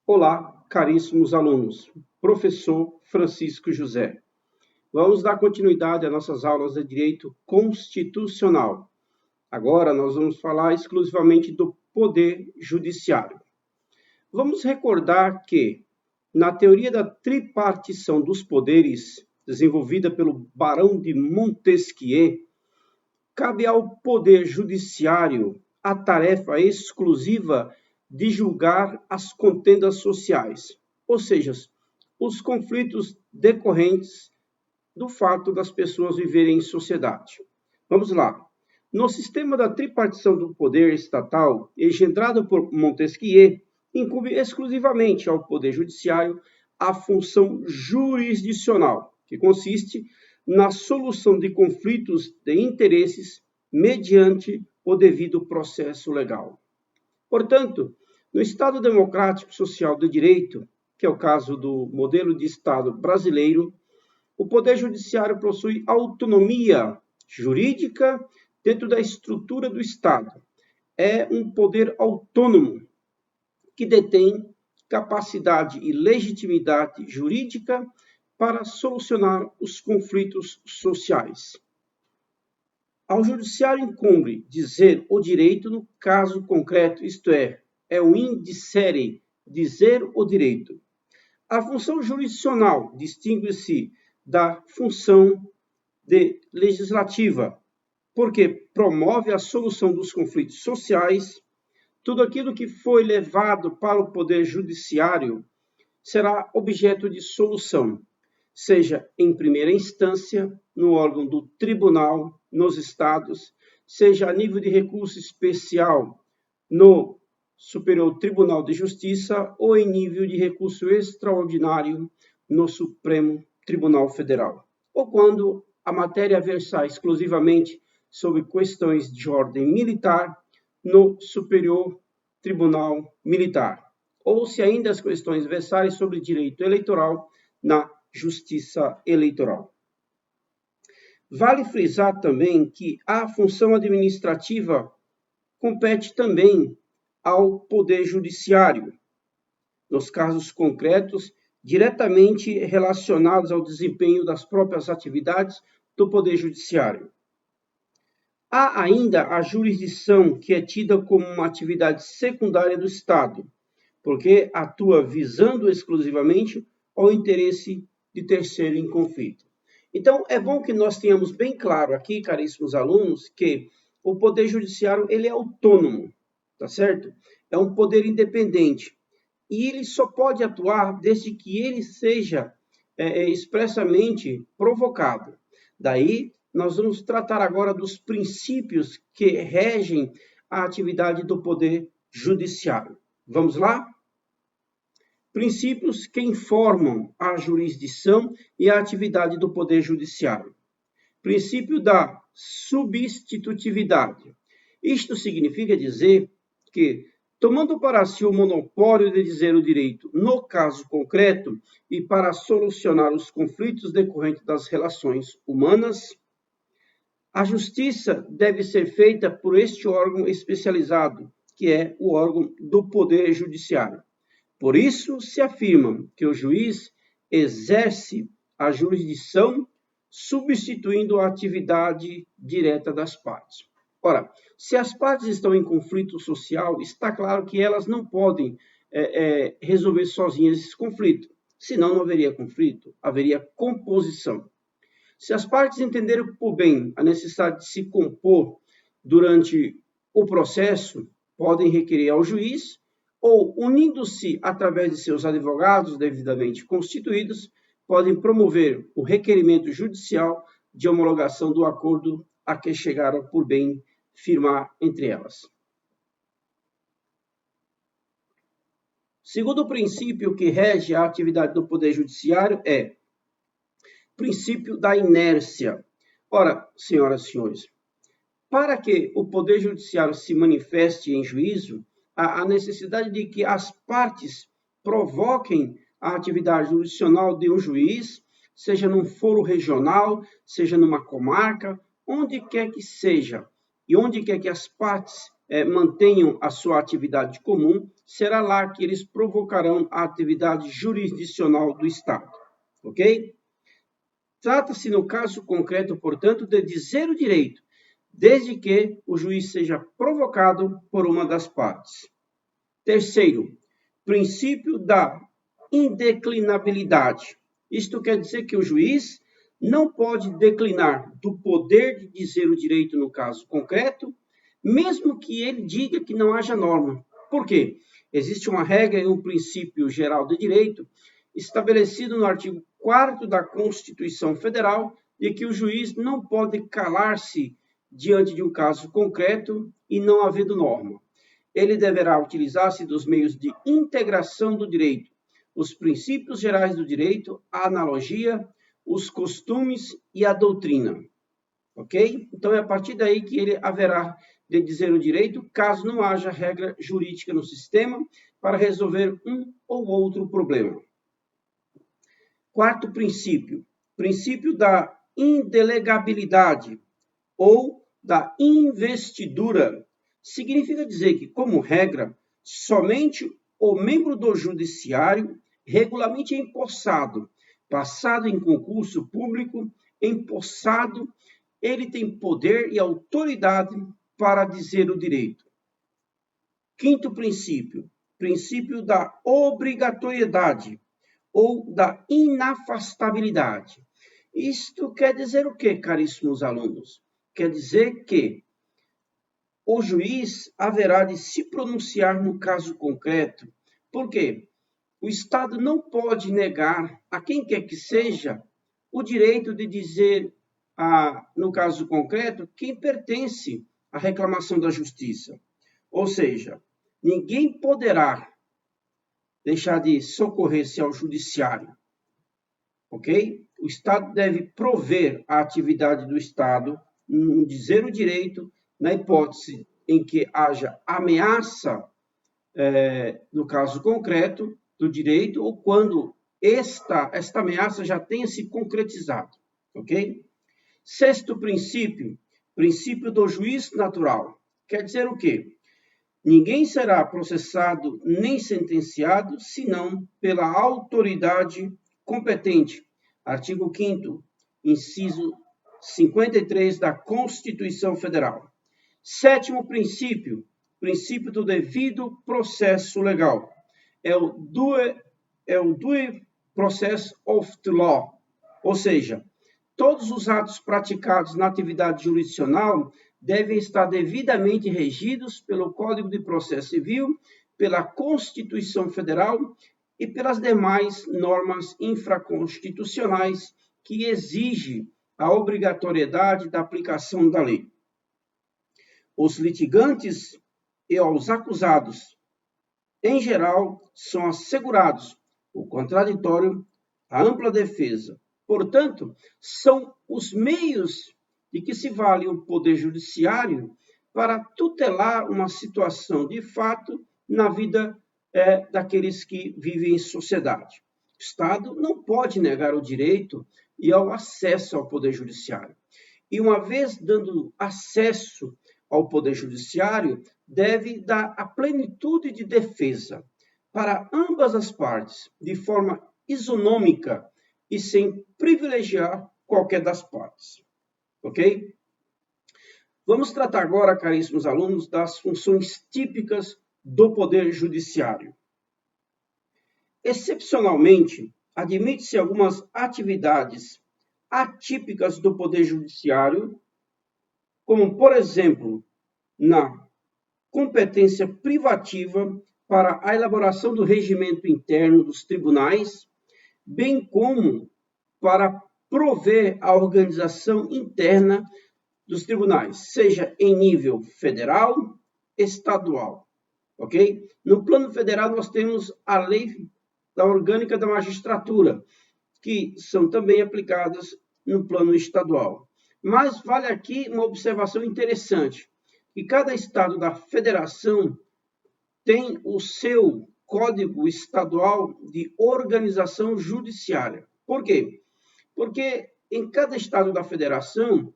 Olá, caríssimos alunos. Professor Francisco José. Vamos dar continuidade às nossas aulas de Direito Constitucional. Agora nós vamos falar exclusivamente do Poder Judiciário. Vamos recordar que, na teoria da tripartição dos poderes, desenvolvida pelo Barão de Montesquieu, cabe ao Poder Judiciário a tarefa exclusiva de julgar as contendas sociais, ou seja, os conflitos decorrentes do fato das pessoas viverem em sociedade. Vamos lá. No sistema da tripartição do poder estatal, engendrado por Montesquieu, incumbe exclusivamente ao Poder Judiciário a função jurisdicional, que consiste na solução de conflitos de interesses mediante o devido processo legal. Portanto, no Estado Democrático Social de Direito, que é o caso do modelo de Estado brasileiro, o Poder Judiciário possui autonomia jurídica dentro da estrutura do Estado. É um poder autônomo que detém capacidade e legitimidade jurídica para solucionar os conflitos sociais. Ao Judiciário incumbe dizer o direito no caso concreto, isto é o indicere, dizer o direito. A função jurisdicional distingue-se da função legislativa, porque promove a solução dos conflitos sociais. Tudo aquilo que foi levado para o Poder Judiciário será objeto de solução, seja em primeira instância, no órgão do tribunal, nos estados, seja a nível de recurso especial, no Superior Tribunal de Justiça ou em nível de recurso extraordinário no Supremo Tribunal Federal, ou quando a matéria versar exclusivamente sobre questões de ordem militar no Superior Tribunal Militar, ou se ainda as questões versarem sobre direito eleitoral na Justiça Eleitoral. Vale frisar também que a função administrativa compete também ao Poder Judiciário, nos casos concretos, diretamente relacionados ao desempenho das próprias atividades do Poder Judiciário. Há ainda a jurisdição, que é tida como uma atividade secundária do Estado, porque atua visando exclusivamente ao interesse de terceiro em conflito. Então, é bom que nós tenhamos bem claro aqui, caríssimos alunos, que o Poder Judiciário ele é autônomo, tá certo? É um poder independente. E ele só pode atuar desde que ele seja expressamente provocado. Daí, nós vamos tratar agora dos princípios que regem a atividade do Poder Judiciário. Vamos lá? Princípios que informam a jurisdição e a atividade do Poder Judiciário. Princípio da substitutividade. Isto significa dizer que, tomando para si o monopólio de dizer o direito no caso concreto e para solucionar os conflitos decorrentes das relações humanas, a justiça deve ser feita por este órgão especializado, que é o órgão do Poder Judiciário. Por isso, se afirma que o juiz exerce a jurisdição substituindo a atividade direta das partes. Ora, se as partes estão em conflito social, está claro que elas não podem resolver sozinhas esse conflito, senão não haveria conflito, haveria composição. Se as partes entenderem por bem a necessidade de se compor durante o processo, podem requerer ao juiz ou, unindo-se através de seus advogados devidamente constituídos, podem promover o requerimento judicial de homologação do acordo a que chegaram por bem firmar entre elas. Segundo princípio que rege a atividade do Poder Judiciário é o princípio da inércia. Ora, senhoras e senhores, para que o Poder Judiciário se manifeste em juízo, há a necessidade de que as partes provoquem a atividade jurisdicional de um juiz, seja num foro regional, seja numa comarca, onde quer que seja, e onde quer que as partes mantenham a sua atividade comum, será lá que eles provocarão a atividade jurisdicional do Estado, ok? Trata-se, no caso concreto, portanto, de dizer o direito, desde que o juiz seja provocado por uma das partes. Terceiro, princípio da indeclinabilidade. Isto quer dizer que o juiz não pode declinar do poder de dizer o direito no caso concreto, mesmo que ele diga que não haja norma. Por quê? Existe uma regra e um princípio geral de direito estabelecido no artigo 4º da Constituição Federal, de que o juiz não pode calar-se diante de um caso concreto e não havendo norma. Ele deverá utilizar-se dos meios de integração do direito, os princípios gerais do direito, a analogia, os costumes e a doutrina. Ok? Então, é a partir daí que ele haverá de dizer o direito, caso não haja regra jurídica no sistema para resolver um ou outro problema. Quarto princípio, princípio da indelegabilidade ou da investidura. Significa dizer que, como regra, somente o membro do judiciário regularmente empossado, passado em concurso público, empossado, ele tem poder e autoridade para dizer o direito. Quinto princípio, princípio da obrigatoriedade ou da inafastabilidade. Isto quer dizer o quê, caríssimos alunos? Quer dizer que o juiz haverá de se pronunciar no caso concreto. Por quê? O Estado não pode negar a quem quer que seja o direito de dizer, no caso concreto, quem pertence à reclamação da justiça. Ou seja, ninguém poderá deixar de socorrer-se ao judiciário. Ok? O Estado deve prover a atividade do Estado, dizer o direito, na hipótese em que haja ameaça, no caso concreto, do direito, ou quando esta ameaça já tenha se concretizado. Ok? Sexto princípio, princípio do juiz natural. Quer dizer o quê? Ninguém será processado nem sentenciado, senão pela autoridade competente. Artigo 5º, inciso 53 da Constituição Federal. Sétimo princípio, princípio do devido processo legal. É o due process of the law, ou seja, todos os atos praticados na atividade jurisdicional devem estar devidamente regidos pelo Código de Processo Civil, pela Constituição Federal e pelas demais normas infraconstitucionais que exigem a obrigatoriedade da aplicação da lei. Os litigantes e os acusados, em geral, são assegurados o contraditório, a ampla defesa. Portanto, são os meios de que se vale o Poder Judiciário para tutelar uma situação de fato na vida daqueles que vivem em sociedade. O Estado não pode negar o direito e ao acesso ao Poder Judiciário. E uma vez dando acesso ao Poder Judiciário, deve dar a plenitude de defesa para ambas as partes, de forma isonômica e sem privilegiar qualquer das partes. Ok? Vamos tratar agora, caríssimos alunos, das funções típicas do Poder Judiciário. Excepcionalmente, admite-se algumas atividades atípicas do Poder Judiciário, como, por exemplo, na competência privativa para a elaboração do regimento interno dos tribunais, bem como para prover a organização interna dos tribunais, seja em nível federal, estadual, ok? No plano federal, nós temos a lei da orgânica da magistratura, que são também aplicadas no plano estadual. Mas vale aqui uma observação interessante, que cada estado da federação tem o seu Código Estadual de Organização Judiciária. Por quê? Porque em cada estado da federação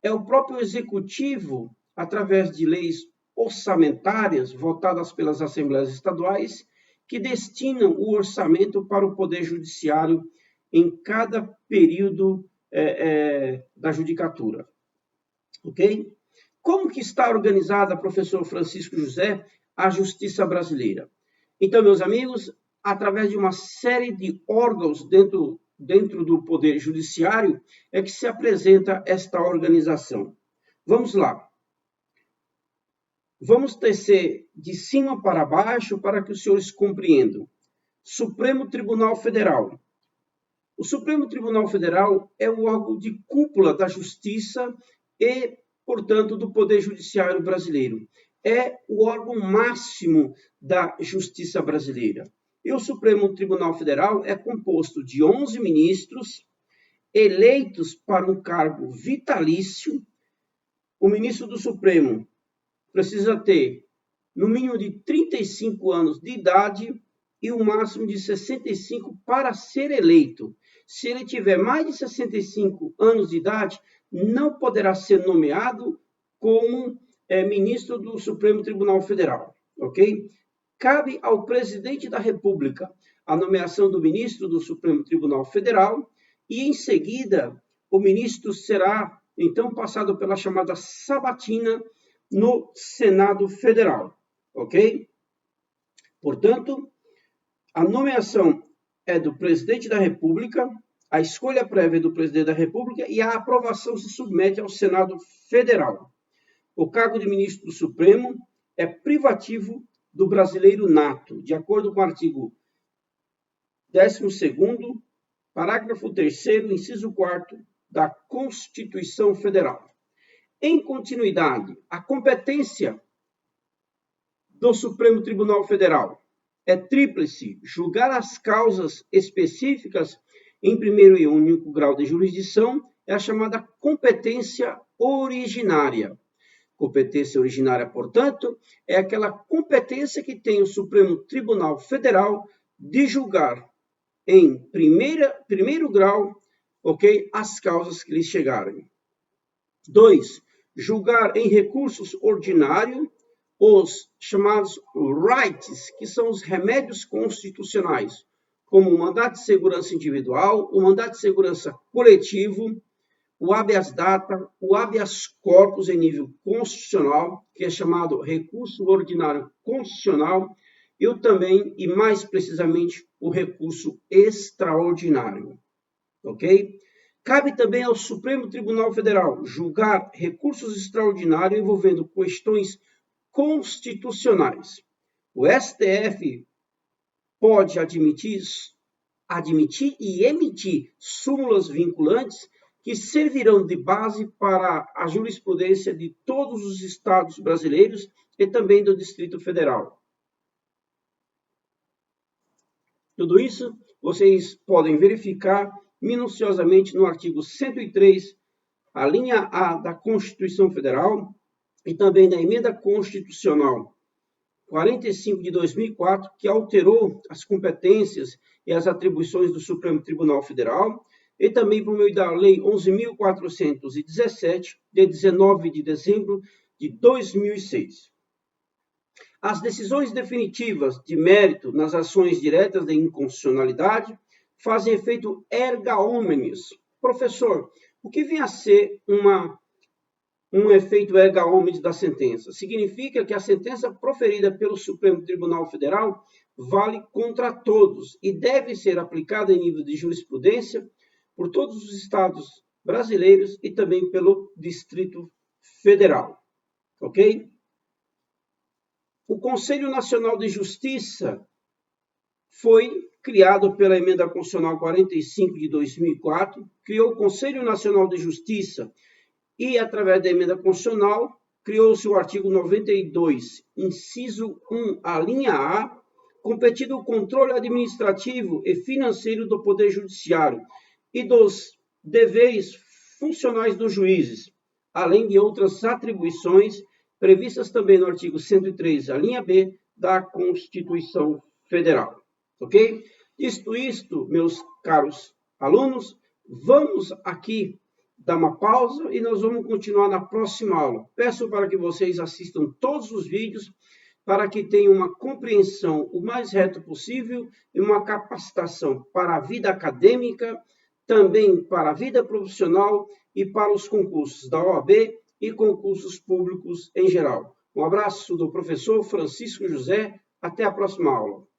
é o próprio executivo, através de leis orçamentárias votadas pelas assembleias estaduais que destinam o orçamento para o Poder Judiciário em cada período da judicatura. Ok? Como que está organizada, professor Francisco José, a justiça brasileira? Então, meus amigos, através de uma série de órgãos dentro do Poder Judiciário, é que se apresenta esta organização. Vamos lá. Vamos tecer de cima para baixo para que os senhores compreendam. Supremo Tribunal Federal. O Supremo Tribunal Federal é o órgão de cúpula da justiça e, portanto, do Poder Judiciário brasileiro. É o órgão máximo da justiça brasileira. E o Supremo Tribunal Federal é composto de 11 ministros eleitos para um cargo vitalício. O ministro do Supremo precisa ter no mínimo de 35 anos de idade e o máximo de 65 para ser eleito. Se ele tiver mais de 65 anos de idade, não poderá ser nomeado como ministro do Supremo Tribunal Federal, ok? Cabe ao presidente da República a nomeação do ministro do Supremo Tribunal Federal e, em seguida, o ministro será, então, passado pela chamada sabatina no Senado Federal, ok? Portanto, a nomeação é do presidente da República, a escolha prévia é do presidente da República e a aprovação se submete ao Senado Federal. O cargo de ministro do Supremo é privativo do brasileiro nato, de acordo com o artigo 12º, parágrafo 3º, inciso 4º da Constituição Federal. Em continuidade, a competência do Supremo Tribunal Federal é tríplice: julgar as causas específicas em primeiro e único grau de jurisdição, é a chamada competência originária. Competência originária, portanto, é aquela competência que tem o Supremo Tribunal Federal de julgar em primeiro grau, ok, as causas que lhes chegarem. 2. Julgar em recursos ordinários os chamados rights, que são os remédios constitucionais, como o mandado de segurança individual, o mandado de segurança coletivo, o habeas data, o habeas corpus em nível constitucional, que é chamado recurso ordinário constitucional, e também, e mais precisamente, o recurso extraordinário. Ok? Cabe também ao Supremo Tribunal Federal julgar recursos extraordinários envolvendo questões constitucionais. O STF pode admitir e emitir súmulas vinculantes que servirão de base para a jurisprudência de todos os estados brasileiros e também do Distrito Federal. Tudo isso vocês podem verificar minuciosamente no artigo 103, a linha A da Constituição Federal e também da Emenda Constitucional 45 de 2004, que alterou as competências e as atribuições do Supremo Tribunal Federal, e também por meio da Lei 11.417, de 19 de dezembro de 2006. As decisões definitivas de mérito nas ações diretas de inconstitucionalidade fazem efeito erga omnes. Professor, o que vem a ser um efeito erga omnes da sentença? Significa que a sentença proferida pelo Supremo Tribunal Federal vale contra todos e deve ser aplicada em nível de jurisprudência por todos os estados brasileiros e também pelo Distrito Federal. Ok? O Conselho Nacional de Justiça foi criado pela Emenda Constitucional 45 de 2004, criou o Conselho Nacional de Justiça e, através da Emenda Constitucional, criou-se o artigo 92, inciso 1, a linha A, competindo o controle administrativo e financeiro do Poder Judiciário e dos deveres funcionais dos juízes, além de outras atribuições previstas também no artigo 103, a linha B, da Constituição Federal. Ok? Isto, meus caros alunos, vamos aqui dar uma pausa e nós vamos continuar na próxima aula. Peço para que vocês assistam todos os vídeos para que tenham uma compreensão o mais reta possível e uma capacitação para a vida acadêmica, também para a vida profissional e para os concursos da OAB e concursos públicos em geral. Um abraço do professor Francisco José. Até a próxima aula.